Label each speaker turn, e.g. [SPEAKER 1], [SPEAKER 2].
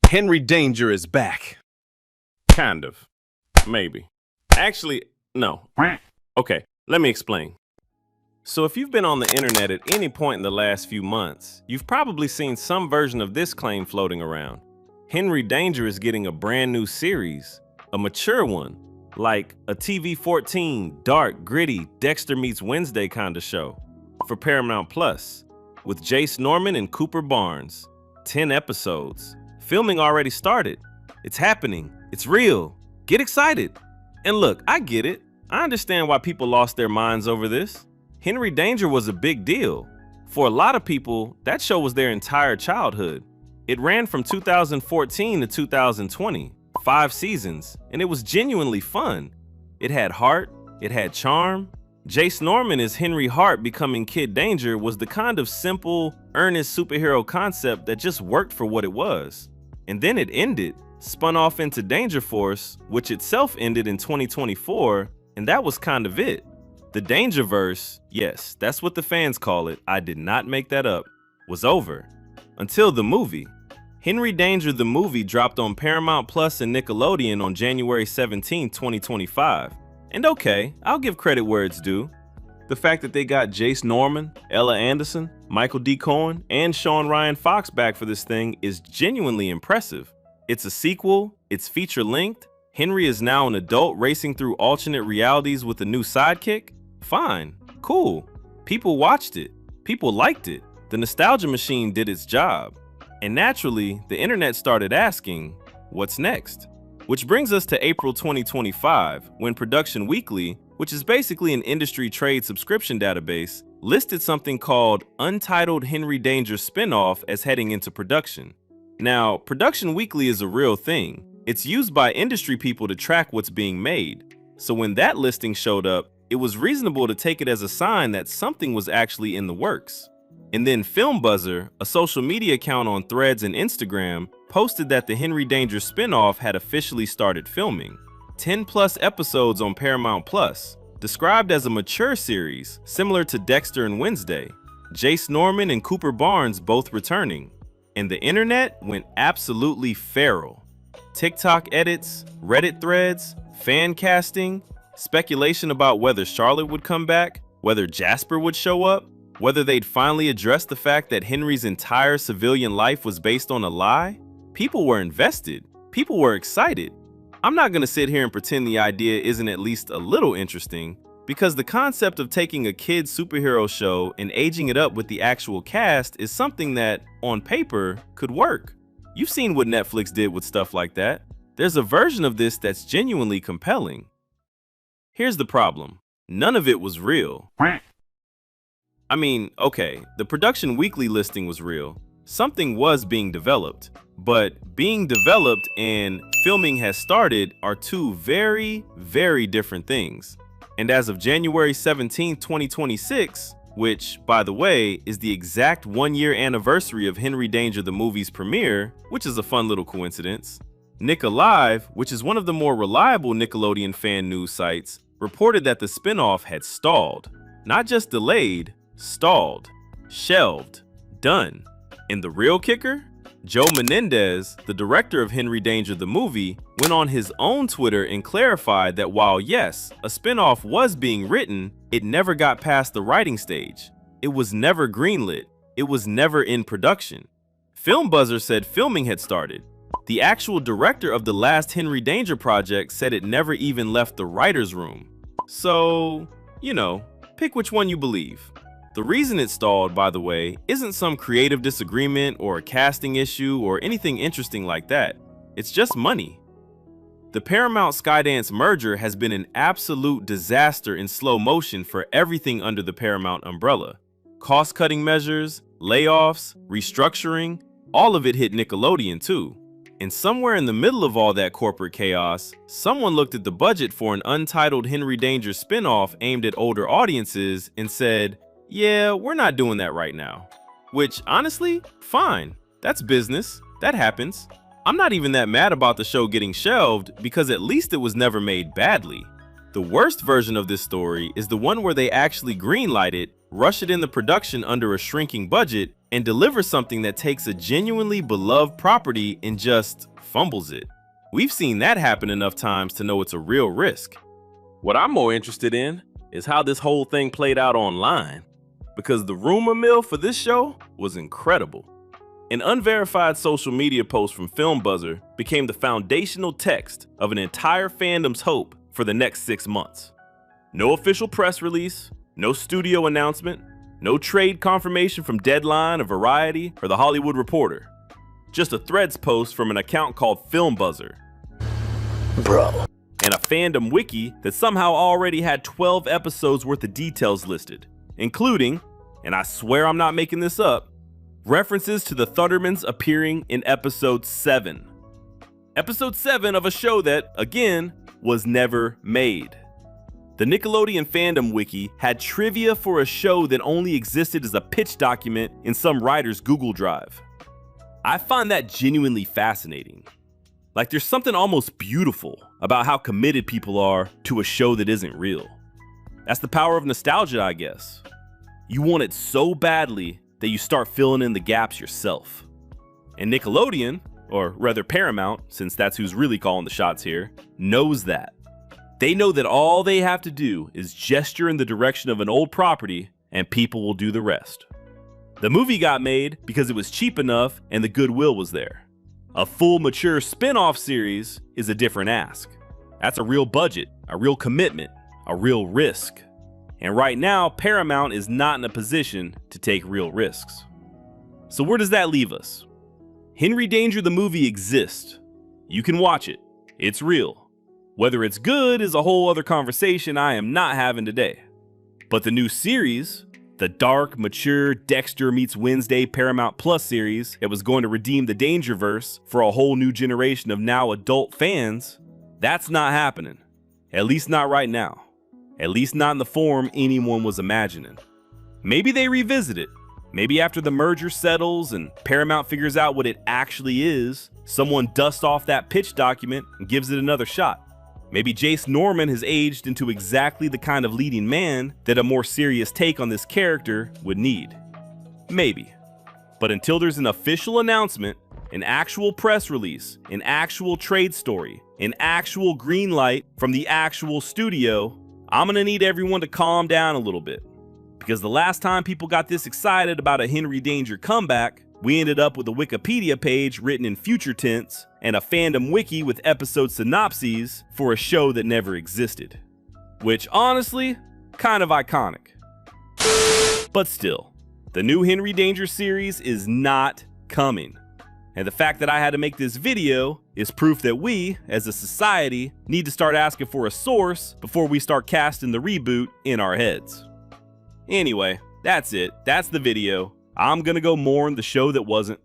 [SPEAKER 1] Henry Danger is back.
[SPEAKER 2] Kind of. Maybe. Actually, no. Okay, let me explain. So if you've been on the internet at any point in the last few months, you've probably seen some version of this claim floating around. Henry Danger is getting a brand new series, a mature one, like a TV-14, dark, gritty, Dexter meets Wednesday kind of show for Paramount Plus, with Jace Norman and Cooper Barnes. 10 episodes. Filming already started. It's happening. It's real. Get excited. And look, I get it. I understand why people lost their minds over this. Henry Danger was a big deal. For a lot of people, that show was their entire childhood. It ran from 2014 to 2020, 5 seasons, and it was genuinely fun. It had heart, it had charm. Jace Norman as Henry Hart becoming Kid Danger was the kind of simple, earnest superhero concept that just worked for what it was. And then it ended, spun off into Danger Force, which itself ended in 2024, and that was kind of it. The Dangerverse, yes, that's what the fans call it, I did not make that up, was over. Until the movie. Henry Danger the movie dropped on Paramount Plus and Nickelodeon on January 17, 2025. And okay, I'll give credit where it's due. The fact that they got Jace Norman, Ella Anderson, Michael D. Cohen, and Sean Ryan Fox back for this thing is genuinely impressive. It's a sequel, it's feature-length, Henry is now an adult racing through alternate realities with a new sidekick. Fine, cool. People watched it, people liked it. The nostalgia machine did its job. And naturally, the internet started asking, what's next? Which brings us to April 2025, when Production Weekly, which is basically an industry trade subscription database, listed something called Untitled Henry Danger Spinoff as heading into production. Now, Production Weekly is a real thing. It's used by industry people to track what's being made. So when that listing showed up, it was reasonable to take it as a sign that something was actually in the works. And then Film Buzzer, a social media account on Threads and Instagram, posted that the Henry Danger spinoff had officially started filming. 10+ episodes on Paramount Plus, described as a mature series, similar to Dexter and Wednesday. Jace Norman and Cooper Barnes both returning. And the internet went absolutely feral. TikTok edits, Reddit threads, fan casting, speculation about whether Charlotte would come back, whether Jasper would show up, whether they'd finally address the fact that Henry's entire civilian life was based on a lie. People were invested. People were excited. I'm not gonna sit here and pretend the idea isn't at least a little interesting, because the concept of taking a kid's superhero show and aging it up with the actual cast is something that, on paper, could work. You've seen what Netflix did with stuff like that. There's a version of this that's genuinely compelling. Here's the problem. None of it was real. I mean, okay, the Production Weekly listing was real. Something was being developed. But being developed and filming has started are two very, very different things. And as of January 17, 2026, which, by the way, is the exact 1-year anniversary of Henry Danger the movie's premiere, which is a fun little coincidence, Nick Alive, which is one of the more reliable Nickelodeon fan news sites, reported that the spinoff had stalled. Not just delayed, stalled, shelved, done. And the real kicker? Joe Menendez, the director of Henry Danger the movie, went on his own Twitter and clarified that while yes, a spinoff was being written, it never got past the writing stage. It was never greenlit. It was never in production. Film Buzzer said filming had started. The actual director of the last Henry Danger project said it never even left the writer's room. So, you know, pick which one you believe. The reason it stalled, by the way, isn't some creative disagreement or a casting issue or anything interesting like that. It's just money. The Paramount Skydance merger has been an absolute disaster in slow motion for everything under the Paramount umbrella. Cost-cutting measures, layoffs, restructuring, all of it hit Nickelodeon too. And somewhere in the middle of all that corporate chaos, someone looked at the budget for an untitled Henry Danger spinoff aimed at older audiences and said, yeah, we're not doing that right now. Which, honestly, fine. That's business. That happens. I'm not even that mad about the show getting shelved because at least it was never made badly. The worst version of this story is the one where they actually greenlight it rush it in the production under a shrinking budget, and deliver something that takes a genuinely beloved property and just fumbles it. We've seen that happen enough times to know it's a real risk. What I'm more interested in is how this whole thing played out online, because the rumor mill for this show was incredible. An unverified social media post from Film Buzzer became the foundational text of an entire fandom's hope for the next 6 months. No official press release, no studio announcement, no trade confirmation from Deadline or Variety or The Hollywood Reporter. Just a Threads post from an account called Film Buzzer.
[SPEAKER 3] Bro.
[SPEAKER 2] And a fandom wiki that somehow already had 12 episodes worth of details listed, including, and I swear I'm not making this up, references to the Thundermans appearing in episode 7. Episode 7 of a show that, again, was never made. The Nickelodeon fandom wiki had trivia for a show that only existed as a pitch document in some writer's Google Drive. I find that genuinely fascinating. Like, there's something almost beautiful about how committed people are to a show that isn't real. That's the power of nostalgia, I guess. You want it so badly that you start filling in the gaps yourself. And Nickelodeon, or rather Paramount, since that's who's really calling the shots here, knows that. They know that all they have to do is gesture in the direction of an old property and people will do the rest. The movie got made because it was cheap enough and the goodwill was there. A full mature spin-off series is a different ask. That's a real budget, a real commitment, a real risk. And right now, Paramount is not in a position to take real risks. So where does that leave us? Henry Danger the movie exists. You can watch it. It's real. Whether it's good is a whole other conversation I am not having today. But the new series, the dark, mature Dexter meets Wednesday Paramount Plus series that was going to redeem the Dangerverse for a whole new generation of now adult fans, that's not happening. At least not right now. At least not in the form anyone was imagining. Maybe they revisit it. Maybe after the merger settles and Paramount figures out what it actually is, someone dusts off that pitch document and gives it another shot. Maybe Jace Norman has aged into exactly the kind of leading man that a more serious take on this character would need. Maybe. But until there's an official announcement, an actual press release, an actual trade story, an actual green light from the actual studio, I'm gonna need everyone to calm down a little bit. Because the last time people got this excited about a Henry Danger comeback, we ended up with a Wikipedia page written in future tense and a fandom wiki with episode synopses for a show that never existed. Which honestly, kind of iconic. But still, the new Henry Danger series is not coming. And the fact that I had to make this video is proof that we, as a society, need to start asking for a source before we start casting the reboot in our heads. Anyway, that's it. That's the video. I'm gonna go mourn the show that wasn't.